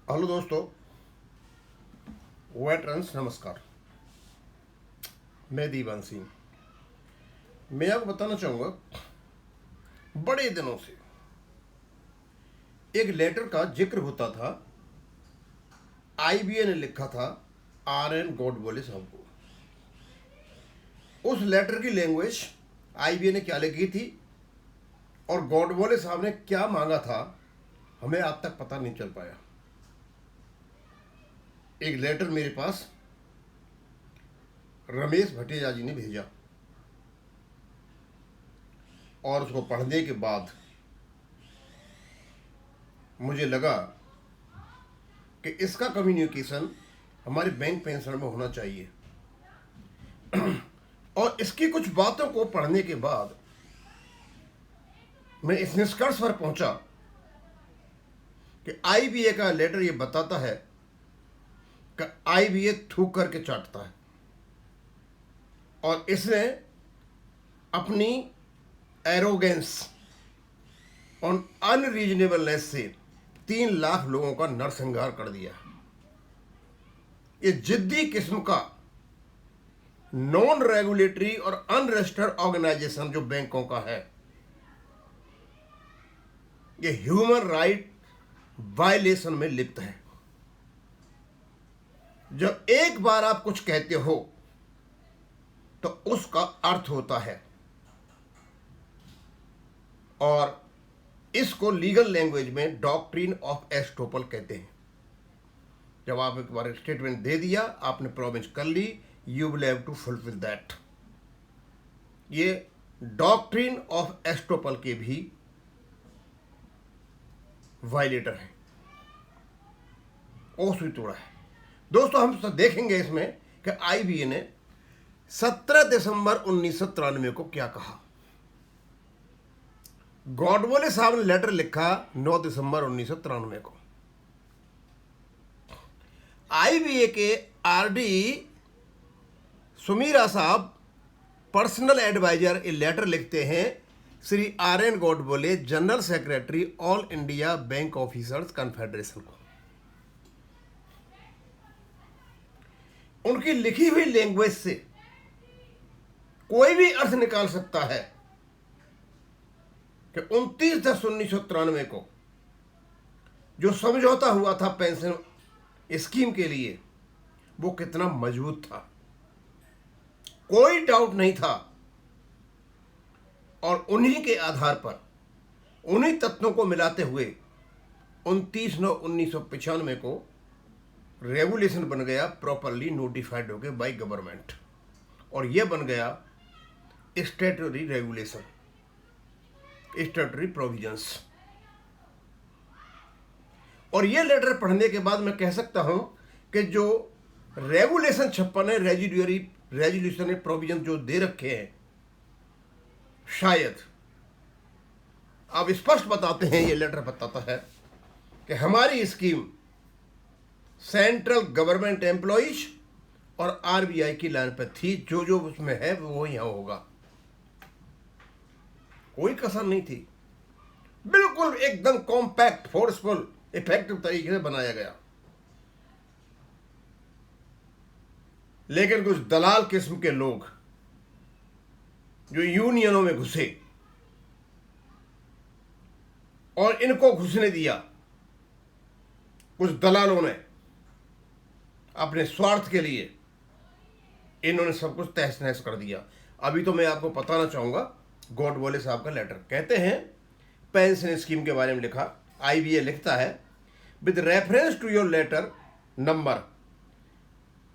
Hello दोस्तों, veterans नमस्कार। मैं दीवान सिंह। मैं आपको बताना चाहूँगा, बड़े दिनों से एक लेटर का जिक्र होता था। आईबीए ने लिखा था आर एन गॉडबोले साहब को। उस लेटर की लैंग्वेज आईबीए ने क्या लिखी थी और गॉडबोले साहब ने क्या मांगा था, हमें आज तक पता नहीं चल पाया। एक लेटर मेरे पास रमेश भटेजा जी ने भेजा और उसको पढ़ने के बाद मुझे लगा कि इसका कम्युनिकेशन हमारे बैंक पेंशन में होना चाहिए। और इसकी कुछ बातों को पढ़ने के बाद मैं इस निष्कर्ष पर पहुंचा कि आईबीए का लेटर ये बताता है कि आईबीए थूक करके चाटता है और इसने अपनी एरोगेंस और अनरीजनेबलनेस से 3 लाख लोगों का नरसंहार कर दिया। ये जिद्दी किस्म का नॉन रेगुलेटरी और अनरजिस्टर्ड ऑर्गेनाइजेशन जो बैंकों का है, ये ह्यूमन राइट वायलेशन में लिप्त है। जब एक बार आप कुछ कहते हो तो उसका अर्थ होता है, और इसको लीगल लैंग्वेज में डॉक्ट्रिन ऑफ एस्टोपल कहते हैं। जब आप एक बार स्टेटमेंट दे दिया, आपने प्रॉमिस कर ली, you will have to fulfil that. ये डॉक्ट्रिन ऑफ एस्टोपल के भी वायलेटर है, ओस भी तोड़ा है। दोस्तों, हम सब देखेंगे इसमें कि आईबीए ने 17 दिसंबर 1993 को क्या कहा। गॉडबोले साहब ने लेटर लिखा 9 दिसंबर 1993 को। आईबीए के आरडी सुमीरा साहब, पर्सनल एडवाइजर, ये लेटर लिखते हैं Shri R N Godbole, general secretary all India bank officers confederation को। उनकी लिखी हुई लैंग्वेज से कोई भी अर्थ निकाल सकता है कि 29/10/1993 को जो समझौता हुआ था पेंशन स्कीम के लिए, वो कितना मजबूत था, कोई डाउट नहीं था। और उन्हीं के आधार पर, उन्हीं तत्वों को मिलाते हुए 29/9/1995 को रेगुलेशन बन गया, प्रॉपरली नोटिफाइड हो गए बाय गवर्नमेंट, और यह बन गया स्टैट्यूटरी रेगुलेशन, स्टैट्यूटरी प्रोविजंस। और यह लेटर पढ़ने के बाद मैं कह सकता हूं कि जो रेगुलेशन 56 है, रेजोल्यूशन प्रोविजन जो दे रखे हैं, शायद अब स्पष्ट बताते हैं, ये लेटर बताता है कि हमारी स्कीम सेंट्रल गवर्नमेंट एम्प्लॉइज और आरबीआई की लाइन पर थी। जो जो उसमें है वो यहां होगा, कोई कसर नहीं थी। बिल्कुल एकदम कॉम्पैक्ट, फोर्सफुल, इफेक्टिव तरीके से बनाया गया। लेकिन कुछ दलाल किस्म के लोग जो यूनियनों में घुसे और इनको घुसने दिया, कुछ दलालों ने अपने स्वार्थ के लिए इन्होंने सब कुछ तहस नहस कर दिया। अभी तो मैं आपको बताना चाहूंगा, गॉडबोले साहब का लेटर कहते हैं, पेंशन स्कीम के बारे में लिखा। आईबीए लिखता है, with reference to your letter number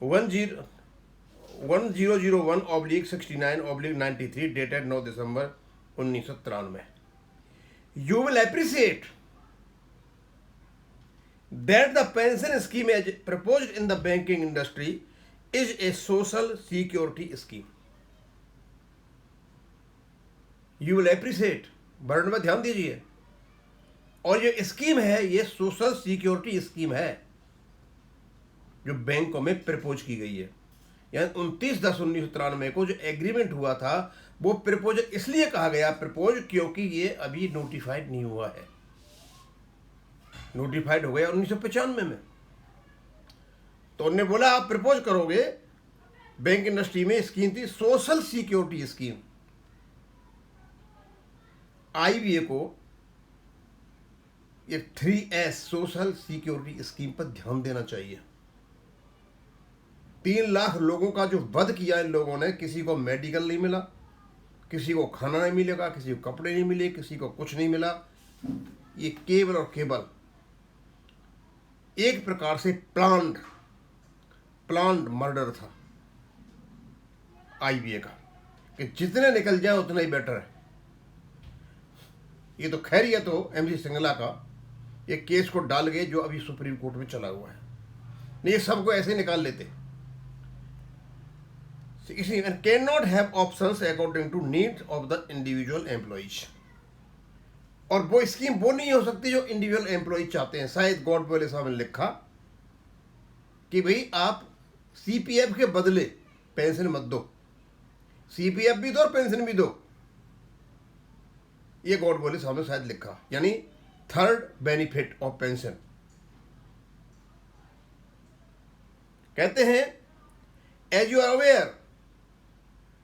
1001/69/93 dated 9 December 1993, you will appreciate that the pension scheme as proposed in the banking industry is a social security scheme. You will appreciate, word में ध्यान दीजिए। और ये scheme है, ये social security scheme है जो बैंकों में प्रपोज की गई है। यानी 29/10/1993 को जो एग्रीमेंट हुआ था, वो प्रपोज इसलिए कहा गया प्रपोज क्योंकि ये अभी नोटिफाइड नहीं हुआ है। नोटिफाइड हो गया 1995 में। तो उन्होंने बोला आप प्रपोज करोगे, बैंक इंडस्ट्री में स्कीम थी सोशल सिक्योरिटी स्कीम। आईबीए को ये 3S सोशल सिक्योरिटी स्कीम पर ध्यान देना चाहिए। 3 लाख लोगों का जो वध किया इन लोगों ने, किसी को मेडिकल नहीं मिला, किसी को खाना नहीं मिलेगा, किसी को कपड़े नहीं मिले, किसी को कुछ नहीं मिला। ये केवल और केवल एक प्रकार से प्लान्ड मर्डर था आईबीए का, कि जितने निकल जाए उतना ही बेटर है। ये तो खैर, ये तो एमसी सिंगला का ये केस को डाल गए जो अभी सुप्रीम कोर्ट में चला हुआ है, नहीं ये सबको ऐसे निकाल लेते। इसी can not have options according to needs of the individual employees. और वो स्कीम वो नहीं हो सकती जो इंडिविजुअल एम्प्लॉय चाहते हैं। शायद गॉडबोले साहब ने लिखा कि भाई आप सीपीएफ के बदले पेंशन मत दो, सीपीएफ भी दो और पेंशन भी दो। ये गॉडबोले साहब ने शायद लिखा, यानी थर्ड बेनिफिट ऑफ पेंशन। कहते हैं एज यू आर अवेयर,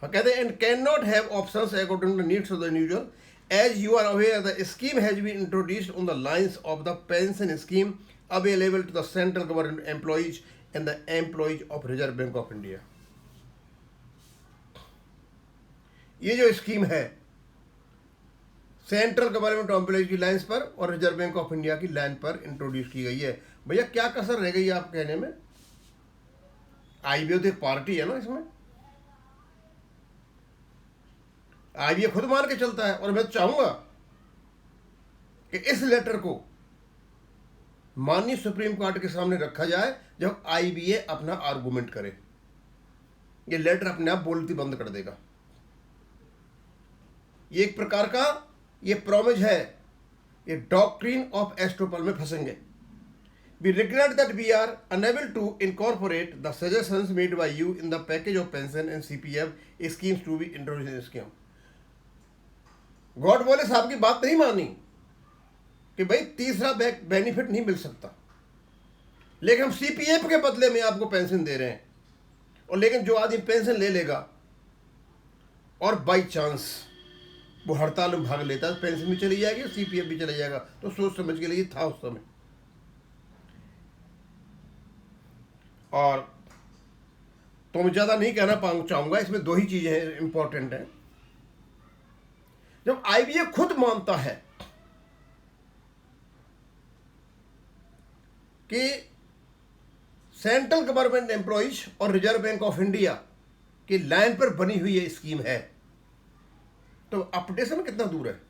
कहते हैं and can not have options according to needs of the individual as you are aware the scheme has been introduced on the lines of the pension scheme available to the central government employees and the employees of Reserve Bank of India। ये जो scheme है central government employees की lines पर और reserve bank of India की line पर introduce की गई है। भैया क्या कसर रह गई आप कहने में? आईबीए तो एक पार्टी है ना इसमें, आईबीए खुद मान के चलता है। और मैं चाहूंगा कि इस लेटर को माननीय सुप्रीम कोर्ट के सामने रखा जाए जब आईबीए अपना आर्गुमेंट करे। ये लेटर अपने आप बोलती बंद कर देगा। ये एक प्रकार का ये प्रॉमिस है, ये डॉक्ट्रिन ऑफ एस्टोपल में फंसेंगे। We regret that we are unable to incorporate the suggestions made by you in the package of pension and CPF schemes to be introduced in scheme। गॉडबोले साहब की बात नहीं मानी कि भाई तीसरा बेनिफिट नहीं मिल सकता, लेकिन हम सीपीएफ के बदले में आपको पेंशन दे रहे हैं। और लेकिन जो आदमी पेंशन ले लेगा और बाई चांस वो हड़ताल में भाग लेता है, पेंशन भी चली जाएगी, सीपीएफ भी चला जाएगा। तो सोच समझ के लिए था उस समय। और तो मैं ज़्यादा नहीं कहना चाहूँगा, इसमें 2 ही चीज़ें इंपॉर्टेंट हैं। जब आईबीए खुद मानता है कि सेंट्रल गवर्नमेंट एम्प्लॉइज और रिजर्व बैंक ऑफ इंडिया की लाइन पर बनी हुई ये स्कीम है, तो अपडेशन कितना दूर है?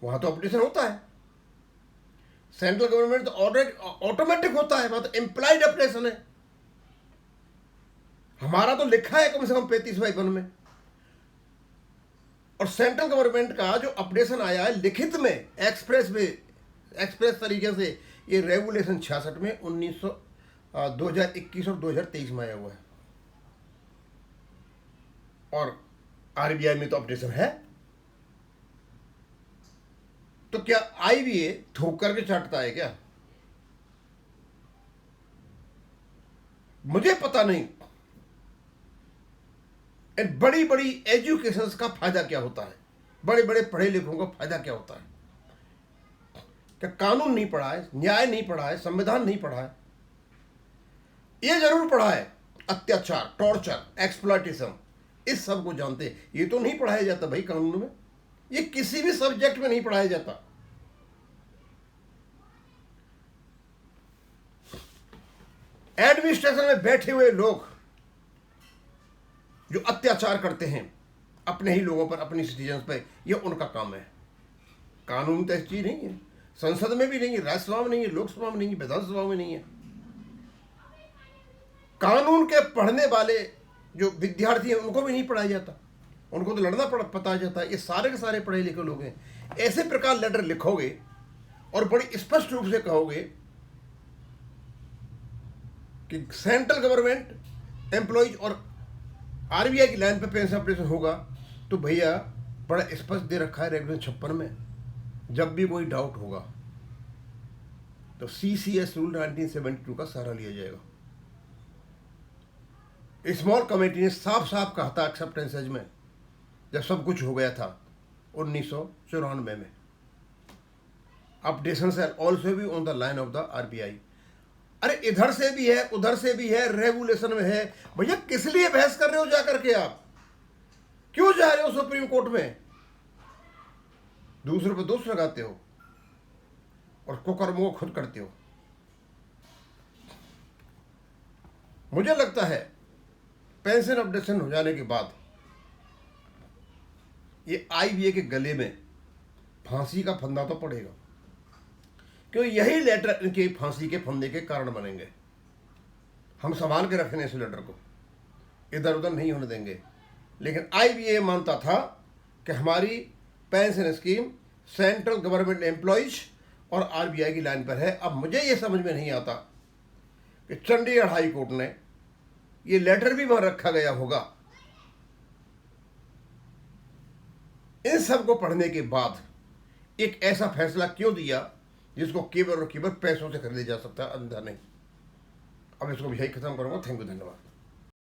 वहां तो अपडेशन होता है। सेंट्रल गवर्नमेंट तो ऑलरेडी ऑटोमेटिक होता है, वहां तो एम्प्लॉयड अपडेशन है। हमारा तो लिखा है कम से कम 35/1 में। और सेंट्रल गवर्नमेंट का जो अपडेशन आया है लिखित में, एक्सप्रेस तरीके से, ये रेगुलेशन 66 में 2021 और 2023 में आया हुआ है। और आरबीआई में तो अपडेशन है। तो क्या आईबीए थूक करके चाटता है क्या? मुझे पता नहीं। बड़ी बड़ी एजुकेशंस का फायदा क्या होता है, बड़े बड़े पढ़े लिखों का फायदा क्या होता है? क्या कानून नहीं पढ़ा है, न्याय नहीं पढ़ा है, संविधान नहीं पढ़ा है? ये जरूर पढ़ा है, अत्याचार, टॉर्चर, एक्सप्लॉयटेशन, इस सब को जानते हैं। ये तो नहीं पढ़ाया जाता भाई कानून में, ये किसी भी सब्जेक्ट में नहीं पढ़ाया जाता। एडमिनिस्ट्रेशन में बैठे हुए लोग जो अत्याचार करते हैं अपने ही लोगों पर, अपनी सिटीजन्स पर, ये उनका काम है। कानून तो ऐसी चीज नहीं है, संसद में भी नहीं है, राज्यसभा में नहीं है, लोकसभा में नहीं है, विधानसभा में नहीं है। कानून के पढ़ने वाले जो विद्यार्थी हैं उनको भी नहीं पढ़ाया जाता, उनको तो लड़ना पता जाता है। ये सारे के सारे पढ़े लिखे लोग हैं। ऐसे प्रकार लेटर लिखोगे और बड़ी स्पष्ट रूप से कहोगे कि सेंट्रल गवर्नमेंट एम्प्लॉइज और आरबीआई की लाइन पे पेंशन अपडेशन होगा, तो भैया बड़ा स्पष्ट दे रखा है रेगुलेशन 56 में, जब भी कोई डाउट होगा तो CCS रूल 1972 का सहारा लिया जाएगा। स्मॉल कमेटी ने साफ साफ कहा था एक्सेप्टेंसेज में, जब सब कुछ हो गया था 1994 में, अपडेशन से ऑल्सो भी on the line of the RBI। अरे इधर से भी है उधर से भी है, रेगुलेशन में है। भैया किस लिए बहस कर रहे हो जाकर के? आप क्यों जा रहे हो सुप्रीम कोर्ट में? दूसरों पर दोष लगाते हो और कुकर्मों को खुद करते हो। मुझे लगता है पेंशन अपडेशन हो जाने के बाद ये IBA के गले में फांसी का फंदा तो पड़ेगा, क्योंकि यही लेटर इनके फांसी के फंदे के कारण बनेंगे। हम संभाल के रखेंगे इस लेटर को, इधर उधर नहीं होने देंगे। लेकिन IBA मानता था कि हमारी pension scheme central government employees और RBI की लाइन पर है। अब मुझे ये समझ में नहीं आता कि चंडीगढ़ हाई कोर्ट ने ये लेटर भी वहां रखा गया होगा। इन सब को पढ़ने के बाद एक ऐसा फैसला क्यों दिया जिसको केवल और केवल पैसों से खरीदा जा सकता है, अंधा नहीं। अब इसको भी यही खत्म करूंगा। थैंक यू, धन्यवाद।